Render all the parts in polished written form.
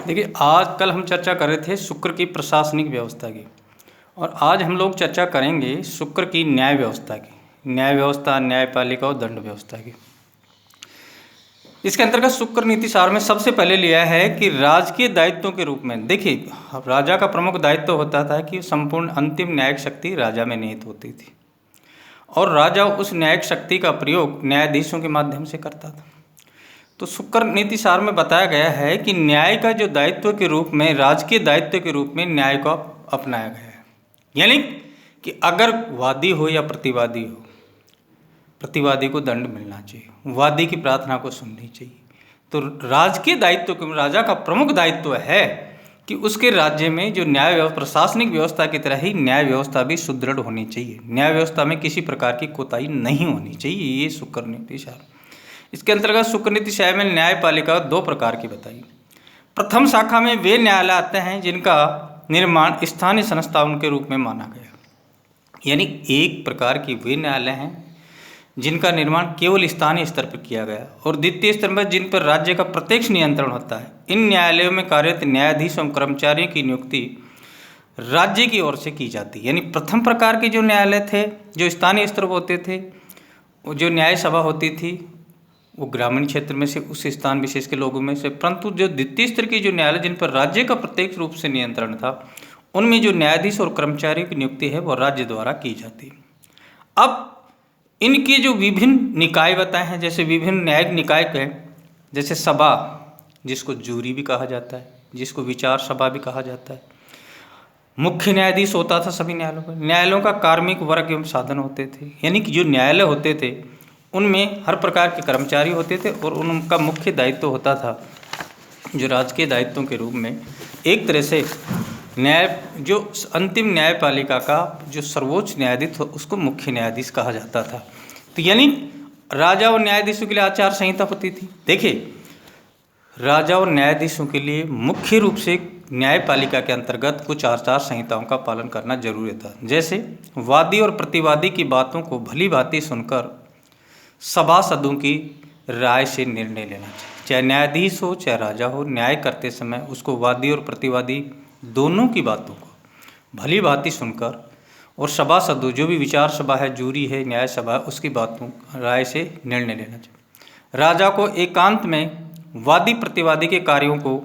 देखिए, आज कल हम चर्चा कर रहे थे शुक्र की प्रशासनिक व्यवस्था की, और आज हम लोग चर्चा करेंगे शुक्र की न्याय व्यवस्था की। न्याय व्यवस्था, न्यायपालिका और दंड व्यवस्था की। इसके अंतर्गत शुक्र नीति सार में सबसे पहले लिया है कि राजकीय दायित्वों के रूप में, देखिए, राजा का प्रमुख दायित्व होता था कि संपूर्ण अंतिम न्यायिक शक्ति राजा में निहित होती थी, और राजा उस न्यायिक शक्ति का प्रयोग न्यायाधीशों के माध्यम से करता था। तो शुक्र नीति सार में बताया गया है कि न्याय का जो दायित्व के रूप में, राजकीय दायित्व के रूप में न्याय को अपनाया गया है। यानी कि अगर वादी हो या प्रतिवादी हो, प्रतिवादी को दंड मिलना चाहिए, वादी की प्रार्थना को सुननी चाहिए। तो राजकीय दायित्व के राजा का प्रमुख दायित्व है कि उसके राज्य में जो न्याय प्रशासनिक व्यवस्था की तरह ही न्याय व्यवस्था भी सुदृढ़ होनी चाहिए। न्याय व्यवस्था में किसी प्रकार की कोताही नहीं होनी चाहिए। ये शुक्र नीति सार। इसके अंतर्गत शुक्र नीति सार में न्यायपालिका दो प्रकार की बताई। प्रथम शाखा में वे न्यायालय आते हैं जिनका निर्माण स्थानीय संस्थाओं के रूप में माना गया। यानी एक प्रकार की वे न्यायालय हैं जिनका निर्माण केवल स्थानीय स्तर पर किया गया, और द्वितीय स्तर पर जिन पर राज्य का प्रत्यक्ष नियंत्रण होता है। इन न्यायालयों में कार्यरत न्यायाधीश एवं कर्मचारियों की नियुक्ति राज्य की ओर से की जाती है। यानी प्रथम प्रकार के जो न्यायालय थे, जो स्थानीय स्तर पर होते थे, जो न्याय सभा होती थी, वो ग्रामीण क्षेत्र में से, उस स्थान विशेष के लोगों में से। परंतु जो द्वितीय स्तर की जो न्यायालय जिन पर राज्य का प्रत्यक्ष रूप से नियंत्रण था, उनमें जो न्यायाधीश और कर्मचारियों की नियुक्ति है वो राज्य द्वारा की जाती है। अब इनके जो विभिन्न निकाय बताए हैं, जैसे विभिन्न न्यायिक निकाय के, जैसे सभा, जिसको जूरी भी कहा जाता है, जिसको विचार सभा भी कहा जाता है। मुख्य न्यायाधीश होता था सभी न्यायालयों का। न्यायालयों का कार्मिक वर्ग एवं साधन होते थे। यानी कि जो न्यायालय होते थे उनमें हर प्रकार के कर्मचारी होते थे, और उनका मुख्य दायित्व होता था जो राजकीय दायित्वों के रूप में एक तरह से न्याय, जो अंतिम न्यायपालिका का जो सर्वोच्च न्यायाधीश उसको मुख्य न्यायाधीश कहा जाता था। तो यानी राजा और न्यायाधीशों के लिए आचार संहिता होती थी। देखिए, राजा और न्यायाधीशों के लिए मुख्य रूप से न्यायपालिका के अंतर्गत कुछ आचार संहिताओं का पालन करना जरूरी था। जैसे वादी और प्रतिवादी की बातों को भली भांति सुनकर सभासदों की राय से निर्णय लेना चाहिए। चाहे न्यायाधीश हो चाहे राजा हो, न्याय करते समय उसको वादी और प्रतिवादी दोनों की बातों को भली भांति सुनकर, और सभासदों, जो भी विचार सभा है, जूरी है, न्याय सभा है, उसकी बातों राय से निर्णय लेना चाहिए। राजा को एकांत में वादी प्रतिवादी के कार्यों को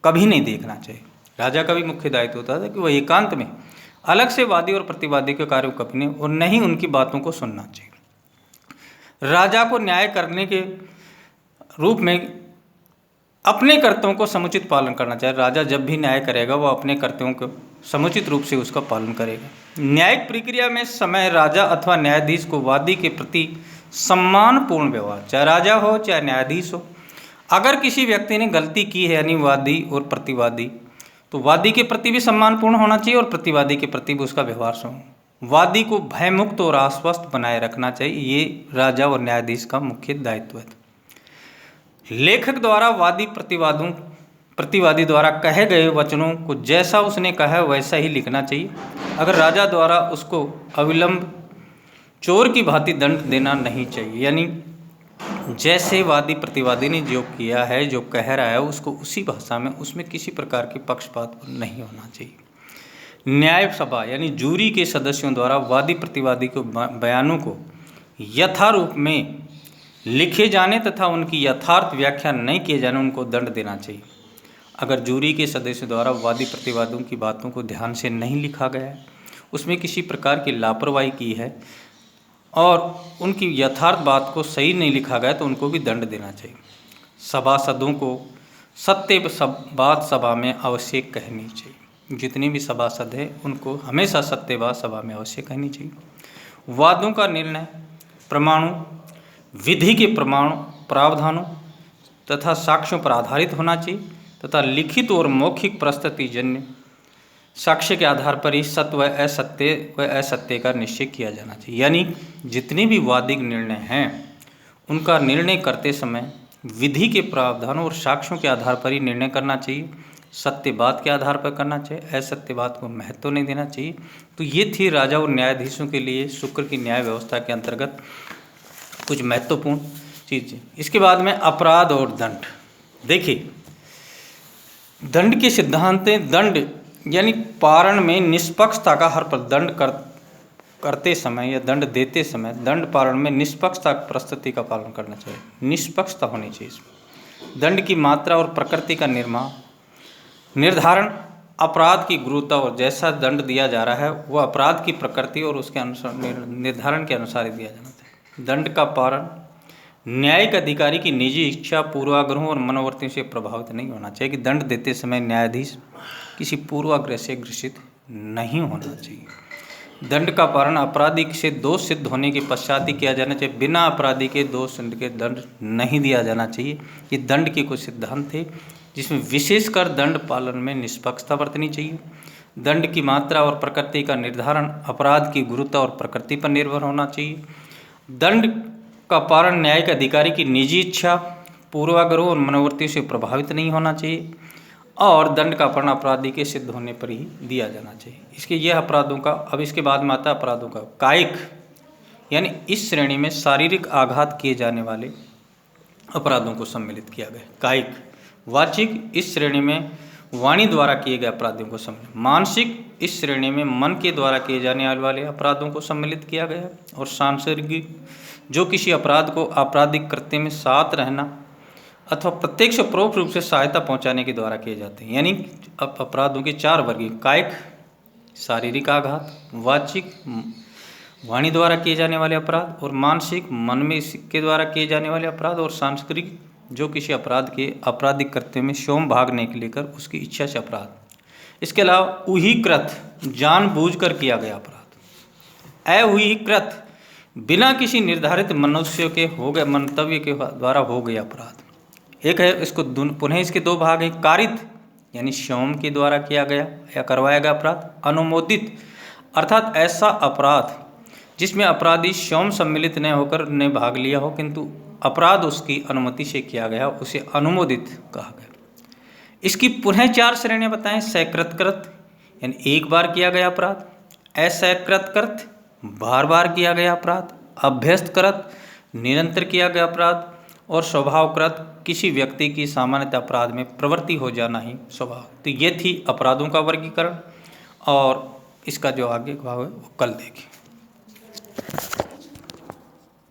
कभी नहीं देखना चाहिए। राजा का भी मुख्य दायित्व होता था कि वह एकांत में अलग से वादी और प्रतिवादी के कार्यों को कभी नहीं, और न ही उनकी बातों को सुनना चाहिए। राजा को न्याय करने के रूप में अपने कर्तव्यों को समुचित पालन करना चाहिए। राजा जब भी न्याय करेगा वो अपने कर्तव्यों को समुचित रूप से उसका पालन करेगा। न्यायिक प्रक्रिया में समय राजा अथवा न्यायाधीश को वादी के प्रति सम्मानपूर्ण व्यवहार, चाहे राजा हो चाहे न्यायाधीश हो। अगर किसी व्यक्ति ने गलती की है, यानी वादी और प्रतिवादी, तो वादी के प्रति भी सम्मानपूर्ण होना चाहिए और प्रतिवादी के प्रति भी उसका व्यवहार सुनो। वादी को भयमुक्त और आश्वस्त बनाए रखना चाहिए। ये राजा और न्यायाधीश का मुख्य दायित्व है। लेखक द्वारा प्रतिवादी द्वारा कहे गए वचनों को जैसा उसने कहा वैसा ही लिखना चाहिए। अगर राजा द्वारा उसको अविलंब चोर की भांति दंड देना नहीं चाहिए। यानी जैसे वादी प्रतिवादी ने जो किया है, जो कह रहा है, उसको उसी भाषा में, उसमें किसी प्रकार की पक्षपात नहीं होना चाहिए। न्याय सभा यानी जूरी के सदस्यों द्वारा वादी प्रतिवादी के बयानों को यथारूप में लिखे जाने तथा उनकी यथार्थ व्याख्या नहीं किए जाने उनको दंड देना चाहिए। अगर जूरी के सदस्यों द्वारा वादी प्रतिवादियों की बातों को ध्यान से नहीं लिखा गया है, उसमें किसी प्रकार की लापरवाही की है और उनकी यथार्थ बात को सही नहीं लिखा गया, तो उनको भी दंड देना चाहिए। सभासदों को सत्य बात सभा में अवश्य कहनी चाहिए। जितने भी सभासद हैं उनको हमेशा सत्य बात सभा में अवश्य कहनी चाहिए। वादों का निर्णय प्रमाणों, विधि के प्रावधानों तथा साक्ष्यों पर आधारित होना चाहिए, तथा लिखित और मौखिक प्रस्तुति जन्य साक्ष्य के आधार पर ही सत्य व असत्य का निश्चय किया जाना चाहिए। यानी जितने भी वादिक निर्णय हैं उनका निर्णय करते समय विधि के प्रावधानों और साक्ष्यों के आधार पर ही निर्णय करना चाहिए। सत्य बात के आधार पर करना चाहिए, असत्य बात को महत्व नहीं देना चाहिए। तो ये थी राजा और न्यायाधीशों के लिए शुक्र की न्याय व्यवस्था के अंतर्गत कुछ महत्वपूर्ण। 3 चीज़ें। इसके बाद में अपराध और दंड। देखिए, राजा और न्यायाधीशों के लिए शुक्र की न्याय व्यवस्था के अंतर्गत कुछ महत्वपूर्ण चीज़ें। इसके बाद में अपराध और दंड। देखिए, राजा और न्यायाधीशों के लिए शुक्र की न्याय व्यवस्था के अंतर्गत कुछ महत्वपूर्ण चीज़ें। इसके बाद में अपराध और दंड। दंड के सिद्धांत हैं। दंड यानी पारण में निष्पक्षता का हर पर दंड करते समय या दंड देते समय दंड पारण में निष्पक्षता परिस्थिति का पालन करना चाहिए। निष्पक्षता होनी चाहिए इसमें। दंड की मात्रा और प्रकृति का निर्धारण अपराध की गुरुता और जैसा दंड दिया जा रहा है वह अपराध की प्रकृति और उसके अनुसार निर्धारण के अनुसार ही दिया जाना चाहिए। दंड का पारण न्यायिक अधिकारी की निजी इच्छा, पूर्वाग्रहों और मनोवृत्तियों से प्रभावित नहीं होना चाहिए कि दंड देते समय न्यायाधीश किसी पूर्वाग्रह से ग्रसित नहीं होना चाहिए। दंड का पालन अपराधी से दोष सिद्ध होने के पश्चात ही किया जाना चाहिए। बिना अपराधी के दोष सिद्ध के दंड नहीं दिया जाना चाहिए। ये दंड के कुछ सिद्धांत थे जिसमें विशेषकर दंड पालन में निष्पक्षता बरतनी चाहिए। दंड की मात्रा और प्रकृति का निर्धारण अपराध की गुरुता और प्रकृति पर निर्भर होना चाहिए। दंड का पालन न्यायिक अधिकारी की निजी इच्छा, पूर्वाग्रहों और मनोवृत्ति से प्रभावित नहीं होना चाहिए और दंड का पालन अपराधी के सिद्ध होने पर ही दिया जाना चाहिए। इसके यह अपराधों का, अब इसके बाद में आता है अपराधों का कायिक, यानी इस श्रेणी में शारीरिक आघात किए जाने वाले अपराधों को सम्मिलित किया गया। कायिक, वाचिक इस श्रेणी में वाणी द्वारा किए गए अपराधों को सम्मिलित, मानसिक इस श्रेणी में मन के द्वारा किए जाने वाले अपराधों को सम्मिलित किया गया और सांसर्गिक जो किसी अपराध को आपराधिक कृत्य में साथ रहना अथवा प्रत्यक्ष परोक्ष रूप से सहायता पहुंचाने के द्वारा किए जाते हैं। यानी अपराधों के 4 वर्ग: कायिक शारीरिक आघात, वाचिक वाणी द्वारा किए जाने वाले अपराध, और मानसिक मन में के द्वारा किए जाने वाले अपराध, और सांस्कृतिक जो किसी अपराध के आपराधिक कृत्य में स्वयं भाग नहीं लेकर उसकी इच्छा से अपराध। इसके अलावा उहीकृत जानबूझकर किया गया अपराध, अउहीकृत बिना किसी निर्धारित मनुष्य के हो गए मंतव्य के द्वारा हो गया अपराध। एक है इसको पुनः इसके 2 भाग हैं: कारित यानी स्वयं के द्वारा किया गया या करवाया गया अपराध, अनुमोदित अर्थात ऐसा अपराध जिसमें अपराधी स्वयं सम्मिलित न होकर ने भाग लिया हो किंतु अपराध उसकी अनुमति से किया गया, उसे अनुमोदित कहा गया। इसकी पुनः 4 श्रेणियां बताएं: सकृत्कृत यानी एक बार किया गया अपराध, असकृत्कृत बार बार किया गया अपराध, अभ्यस्तकृत निरंतर किया गया अपराध, और स्वभावकृत किसी व्यक्ति की सामान्यतः अपराध में प्रवृत्ति हो जाना ही स्वभाव। तो ये थी अपराधों का वर्गीकरण और इसका जो आगे भाव है वो कल देखें।